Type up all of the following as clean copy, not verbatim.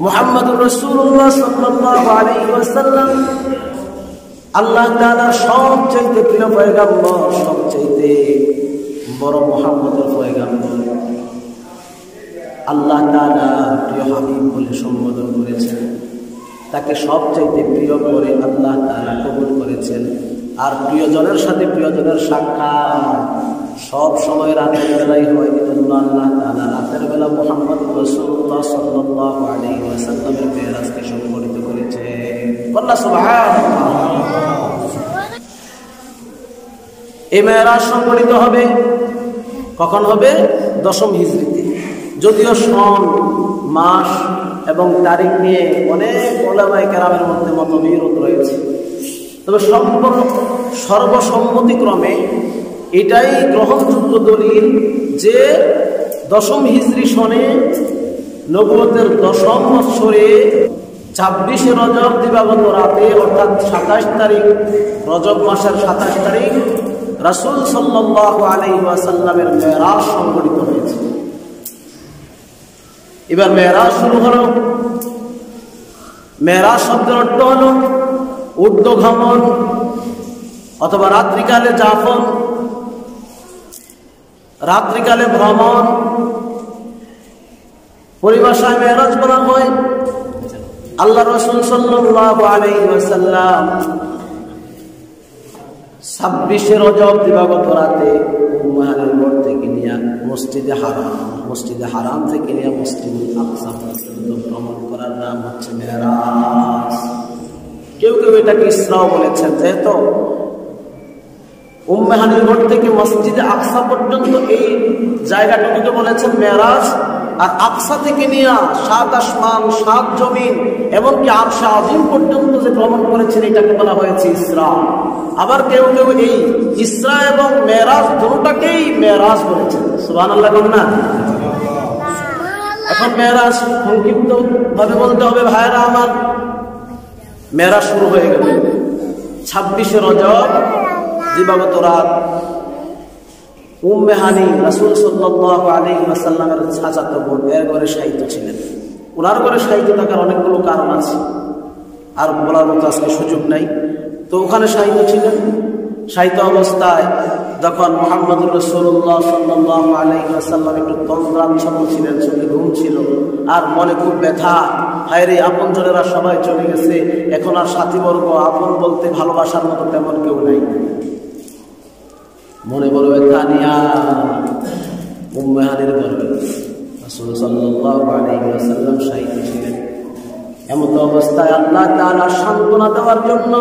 মুহাম্মদুর রাসূলুল্লাহ সাল্লাল্লাহু আলাইহি ওয়াসাল্লাম আল্লাহ তাআলার সবচেয়ে প্রিয় পয়গম্বর, সবচেয়ে বড় মুহাম্মদের পয়গম্বর। আল্লাহ তাআলা প্রিয় হাবিব বলে সম্বোধন করেছেন, তাকে সবচেয়ে প্রিয় করে আল্লাহ তাআলা কবুল করেছেন। আর প্রিয়জনের সাথে প্রিয়জনের সাক্ষাৎ সব সময় রাতের বেলায় হয়। এজন্য আল্লাহ তাআলা রাতের বেলা মুহাম্মদ রাসূলুল্লাহ সাল্লাল্লাহু আলাইহি ওয়াসাল্লামের মেরাজকে সংগঠিত করেছে। আল্লাহ সুবহানাল্লাহ। এই মেরাজ সংগঠিত হবে কখন হবে? 10ম হিজরিতে। যদিও সন, মাস এবং তারিখ নিয়ে অনেক উলামায়ে কেরামের মধ্যে মতবিরোধ রয়েছে, তবে সর্বসম্মতিক্রমে এটাই গ্রহণযোগ্য দলিল যে 10ম হিজরি সনে নবুয়তের 10ম বৎসরে 26শে রজব দিবাগত রাতে অর্থাৎ 27 তারিখ, রজব মাসের 27 তারিখ রাসূল সাল্লাল্লাহু আলাইহি ওয়াসাল্লামের মেরাজ সংঘটিত হয়েছে। এবার মেরাজ শুরু হলো। মেরাজ শব্দের অর্থ হলো ঊর্ধ্বগমন অথবা রাত্রিকালে যাপন, রাত্রিকালে ভ্রমণ। পরিভাষায় মেরাজ বলা হয় আল্লাহ রাসূল সাল্লাল্লাহু আলাইহি ওয়াসাল্লাম 26শে রজব দিবাগত রাতে উম্মাহানের ঘর থেকে নিয়ে মসজিদে হারাম থেকে নিয়ে মসজিদুল আকসা পর্যন্ত ভ্রমণ করার নাম হচ্ছে মেরাজ। কেউ কেউ এটাকে ইসরাও বলেছেন, যেহেতু উম্মাহানের ঘর থেকে মসজিদে আকসা পর্যন্ত এই জায়গাটুকুকে বলেছেন মেরাজ। আর আকসা থেকে নিয়ে 7 আসমান 7 জমিন এমনকি আরশে আযীম পর্যন্ত যে ভ্রমণ করেছেন এটাকে বলা হয়েছে ইসরা। আবার কেউ কেউ এই ইসরা এবং মেরাজ দুটোটাকেই মেরাজ বলেছেন। সুবহানাল্লাহ বলুন না। এখন মেরাজ সংক্ষিপ্ত ভাবে বলতে হবে ভাইরা আমার। মেরাজ শুরু হয়ে গেল 26শে রজব দিবাগত রাত। উম্মে হানি রাসূল সাল্লাল্লাহু আলাইহি ওয়াসাল্লামের চাচাতো বোন এর ঘরে শায়িত ছিলেন। ওনার ঘরে শায়িত থাকার অনেকগুলো কারণ আছে, আর বলার মতো আজকে সুযোগ নাই। তো ওখানে শায়িত ছিলেন। শায়িত অবস্থায় যখন মুহাম্মদুর রাসূলুল্লাহ সাল্লাল্লাহু আলাইহি ওয়াসাল্লাম একটু তন্দ্রাচ্ছন্ন ছিলেন, চোখে ঘুম ছিল আর মনে খুব ব্যথা। হায়রে, আপনজনেরা সবাই চলে গেছে, এখন আর সাথীবর্গ, আপন বলতে ভালোবাসার মতো তেমন কেউ নাই। মনে বড় ব্যথা নিয়া উম্মে হানির ঘরে রাসূল সাল্লাল্লাহু আলাইহি ওয়াসাল্লাম শায়িত ছিলেন। এমন অবস্থায় আল্লাহ তাআলা সান্ত্বনা দেওয়ার জন্য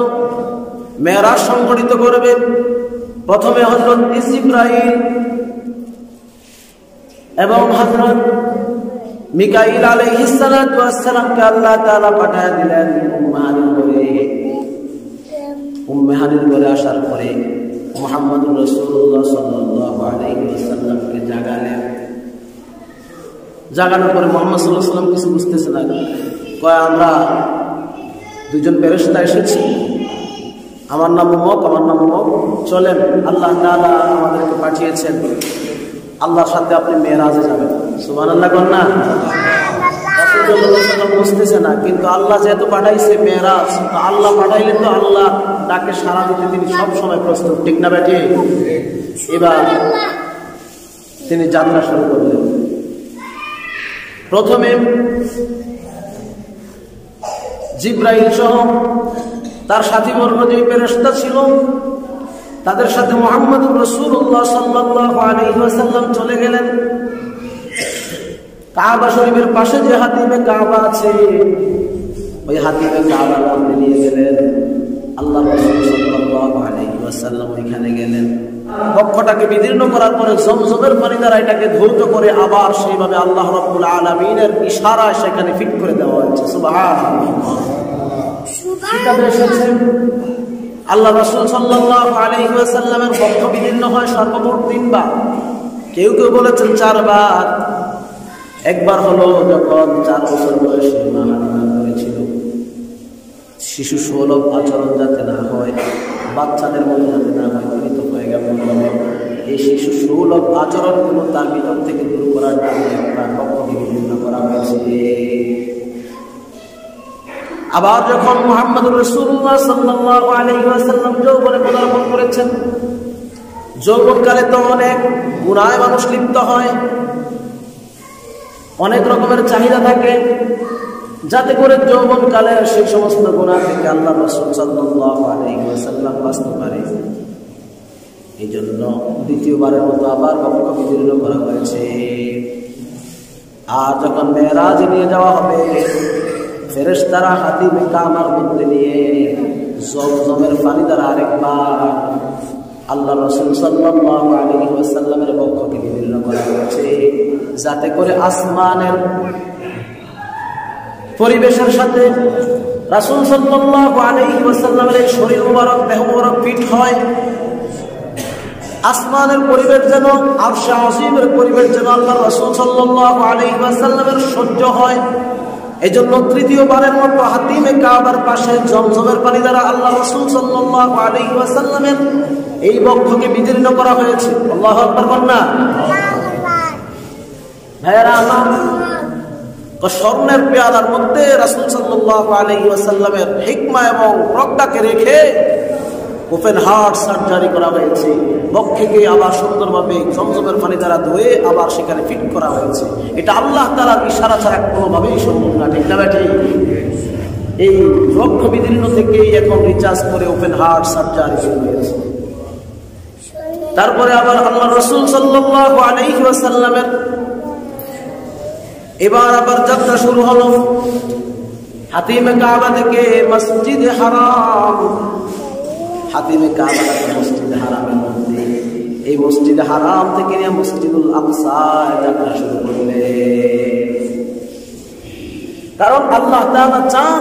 মেরাজ সংগঠিত করবেন। প্রথমে হযরত জিবরাইল এবং হযরত মিকাইল আলাইহিস সালাতু ওয়াস সালামকে আল্লাহ তাআলা পাঠিয়ে দিলেন উম্মে হানির ঘরে। উম্মে হানির ঘরে আসার পরে মুহাম্মদুর রাসূলুল্লাহ সাল্লাল্লাহু আলাইহি ওয়াসাল্লামকে জাগালেন। জাগানোর পরে মুহাম্মদ সাল্লাল্লাহু আলাইহি ওয়াসাল্লাম কিছু বুঝতেছে না। কয়, আমরা দুজন ফেরেশতা এসেছি, আমার নাম অমুক, আমার নাম অমুক, চলেন, আল্লাহ তাআলা আমাদেরকে পাঠিয়েছেন, আল্লাহর সাথে আপনি মেরাজে যাবেন। সুবহানাল্লাহ বলেন না। বুঝতেছে না, কিন্তু আল্লাহ যেহেতু পাঠাইছে মেরাজ, তো আল্লাহ পাঠাইলে তো আল্লাহ তাকে সারা দিতে তিনি সব সময় প্রস্তুত, ঠিক না বেটি? এবার তিনি যাত্রা শুরু করলেন। প্রথমে জিবরাইল সহ তার সাথীবর্গ যে ফেরেশতা ছিল তাদের সাথে মুহাম্মদুর রাসূলুল্লাহ সাল্লাল্লাহু আলাইহি ওয়াসাল্লাম চলে গেলেন। কাবা শরীফের পাশে যে হাতিমে কাবা আছে, ওই হাতিমে কাবার মধ্যে নিয়ে গেলেন। আল্লাহ রাসূল সাল্লাল্লাহু আলাইহি ওয়াসাল্লাম ওইখানে গেলেন। বক্ষটাকে বিদীর্ণ করার পরে জমজমের পানি দ্বারা এটাকে ধৌত করে আবার সেইভাবে আল্লাহ রাব্বুল আলামিনের ইশারায় সেখানে ফিট করে দেওয়া হয়েছে। সুবহানাল্লাহ। কিতাবে এসেছে আল্লাহ রাসূল সাল্লাল্লাহু আলাইহি ওয়াসাল্লামের বক্ষ বিদীর্ণ হয় সর্বমোট 3 বার। কেউ কেউ বলেছেন 4 বার। একবার হলো যখন 4 বছর বয়সে মা হালিমা করেছিল। শিশু সুলভ আচরণ যাতে না হয়, বাচ্চাদের মতো যাতে না হয়, তিনি তো হয়ে গেল। এই শিশু সুলভ আচরণগুলো তার ভিতর থেকে দূর করার জন্য তার বক্ষকে বিদীর্ণ করা হয়েছে। আবার যখন মুহাম্মদুর রাসূলুল্লাহ সাল্লাল্লাহু আলাইহি ওয়াসাল্লাম যৌবনে পদার্পণ করেছেন, যৌবনকালে তো অনেক গুনাহে মানুষ লিপ্ত হয়, অনেক রকমের চাহিদা থাকে, যাতে করে যৌবনকালে সেই সমস্ত গুনাহ থেকে আল্লাহ রাসূল সাল্লাল্লাহু আলাইহি ওয়াসাল্লাম বাঁচতে পারে। এই জন্য দ্বিতীয়বারের মতো আবার বক্ষ বিদীর্ণ করা হয়েছে। আর যখন মেরাজ নিয়ে যাওয়া হবে, ফেরেশতারা হাতিমে কামার মধ্যে নিয়ে জমজমের পানি দ্বারা আরেকবার আল্লাহ রাসূল সাল্লাল্লাহু আলাইহি ওয়াসাল্লামের বক্ষকে বিদীর্ণ করা হয়েছে, যাতে করে আসমানের পরিবেশের সাথে রাসূল সাল্লাল্লাহু আলাইহি ওয়াসাল্লামের শরীর মুবারক, দেহ মুবারক ফিট হয়। আসমানের পরিবেশ যেন, আরশে আজিমের পরিবেশ যেন আল্লাহ রাসূল সাল্লাল্লাহু আলাইহি ওয়াসাল্লামের সহ্য হয়। এজন্য তৃতীয়বারের মতো হাতিমে কাবার পাশে জমজমের পানি দ্বারা আল্লাহ রাসূল সাল্লাল্লাহু আলাইহি ওয়াসাল্লামের এই বক্ষকে বিদীর্ণ করা হয়েছে। আল্লাহু আকবার বলনা ভাইরা আমার, স্বর্ণের পেয়ালার মধ্যে রাসূল সাল্লাল্লাহু আলাইহি ওয়াসাল্লামের হিকমা এবং প্রজ্ঞাকে রেখে ওপেন হার্ট সার্জারি করা হয়েছে। বক্ষকে আবার সুন্দরভাবে জমজমের পানি দ্বারা ধুয়ে আবার সেখানে ফিট করা হয়েছে। এটা আল্লাহ তাআলার ইশারা ছাড়া কোনোভাবেই সম্ভব না, ঠিক না বেঠি? এই বক্ষ বিদীর্ণ থেকেই এখন রিচার্জ করে ওপেন হার্ট সার্জারি শুরু হয়েছে। তারপরে আবার আল্লাহ রাসূল সাল্লাল্লাহু আলাইহি ওয়াসাল্লামের এবার আবার যাত্রা শুরু হলো হাতিমে কাবা থেকে মসজিদে হারাম। হাতিমে কাবা মসজিদে হারামের মধ্যে, এই মসজিদে হারাম থেকে নিয়ে মসজিদুল আকসায় যাত্রা শুরু করলে, কারণ আল্লাহ তাআলা চান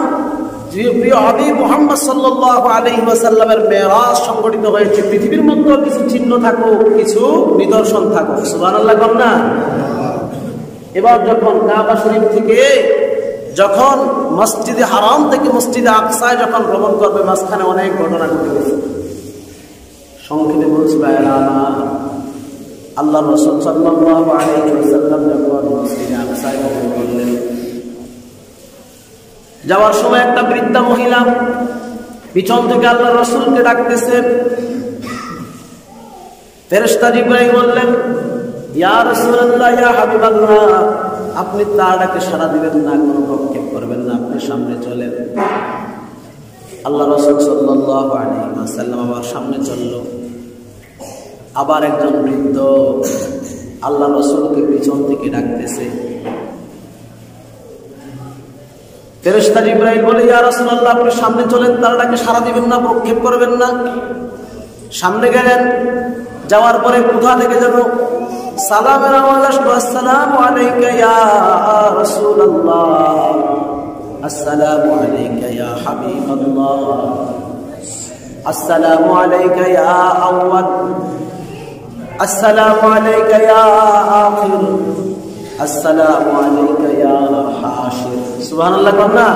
যে প্রিয় হাবিব মুহাম্মদ সাল্লাল্লাহু আলাইহি ওয়াসাল্লামের মেরাজ সংগঠিত হয়েছে, পৃথিবীর মধ্যে কিছু চিহ্ন থাকুক, কিছু নিদর্শন থাকুক। সুবহানাল্লাহ বল না। এবার যখন কাবা শরীফ থেকে যখন মসজিদে হারাম থেকে মসজিদে আকসায় যখন ভ্রমণ করবে, মাঝখানে অনেক ঘটনা ঘটে গেছে। সংক্ষেপে বলছি ভাইরা আমার, আল্লাহ রাসূল সাল্লাল্লাহু আলাইহি ওয়াসাল্লাম যখন মসজিদে আকসায় ভ্রমণ করলেন, যাওয়ার সময় একটা বৃদ্ধা মহিলা পিছন থেকে আল্লাহ রাসূলকে ডাকতেছেন। ফেরেশতা জিবরাইল বললেন, ইয়া রাসূলুল্লাহ, ইয়া হাবিবাল্লাহ, আপনি তার ডাকে সাড়া দিবেন না, কোনো ভ্রুক্ষেপ করবেন না, আপনি সামনে চলেন। আল্লাহ রাসূল সাল্লাল্লাহু আলাইহি ওয়াসাল্লাম আবার সামনে চলল। আবার একজন বৃদ্ধ আল্লাহ রাসূলকে পিছন থেকে ডাকতেছে। ফেরেশতা জিবরাইল বলে, ইয়া রাসূলুল্লাহ, আপনি সামনে চলেন, তার ডাকে সাড়া দিবেন না, ভ্রুক্ষেপ করবেন না। সামনে গেলেন, যাওয়ার পরে কোথা থেকে যেন সালামের আওয়াজ আসলো, আসসালামু আলাইকা ইয়া রাসূলুল্লাহ, আসসালামু আলাইকা ইয়া হাবিবাল্লাহ, আসসালামু আলাইকা ইয়া আউয়াল, আসসালামু আলাইকা ইয়া আখির, আসসালামু আলাইকা ইয়া হাশির। সুবহানাল্লাহ বল না।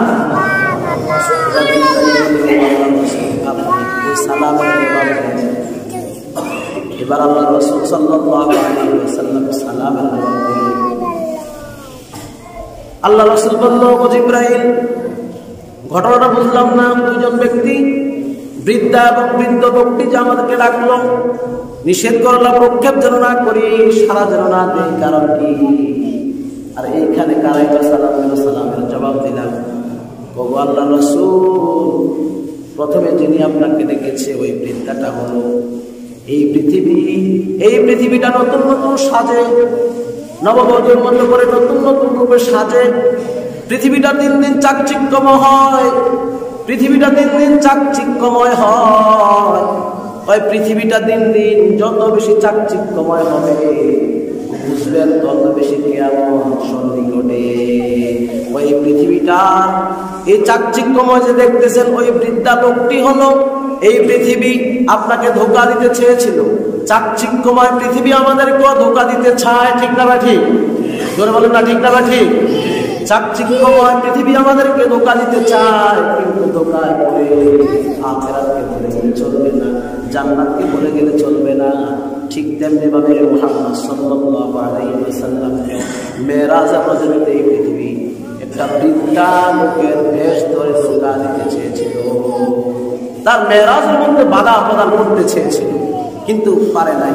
এবার আল্লাহ রাসূল সাল্লাল্লাহু আলাইহি ওয়াসাল্লাম সালামের জবাব দিলেন। আল্লাহ রাসূল বলল, ও জিবরাইল, ঘটনাটা বুঝলাম না। দুইজন ব্যক্তি, বৃদ্ধা এবং বৃদ্ধ ব্যক্তি যে আমাদেরকে ডাকলো, নিষেধ করলো প্রক্ষেপ যেন না করি, সারা যেন না দেই, কারণ কি? আর এইখানে কারাই সালামের জবাব দিলাম। ও আল্লাহ রাসূল, প্রথমে যিনি আপনাকে ডেকেছে ওই বৃদ্ধাটা হলো এই পৃথিবী। এই পৃথিবীটা নতুন নতুন সাজে, নববধূর মতো করে নতুন নতুন রূপে সাজে। পৃথিবীটা দিন দিন চাকচিক্যময় হয়, পৃথিবীটা দিন দিন চাকচিক্যময় হয়। ওই পৃথিবীটা দিন দিন যত বেশি চাকচিক্যময় হবে, বুঝবেন তত বেশি কিয়ামত সন্নিকটে। ওই পৃথিবীটা, এই চাকচিক্যময় যে দেখতেছেন, ওই বৃদ্ধা লোকটি হলো এই পৃথিবী। আপনাকে ধোঁকা দিতে চেয়েছিল। চাকচিক্যময় পৃথিবী আমাদেরকেও ধোঁকা দিতে চায়, ঠিক না ঠিক? জোরে বলেন না, ঠিক না ঠিক? চাকচিক্যময় পৃথিবী আমাদেরকে ধোঁকা দিতে চায়, কিন্তু ধোঁকায় পড়ে আখিরাতকে ভুলে গেলে চলবে না, জান্নাতকে ভুলে গেলে চলবে না। ঠিক তেমনি ভাবে মুহাম্মদ সাল্লাল্লাহু আলাইহি ওয়াসাল্লাম মেরাজে প্রজনিত এই পৃথিবী একটা বৃদ্ধা লোকের বেশ ধরে ধোঁকা তার মেরাজের মধ্যে বাধা প্রদান করতে চেয়েছিল, কিন্তু পারে নাই।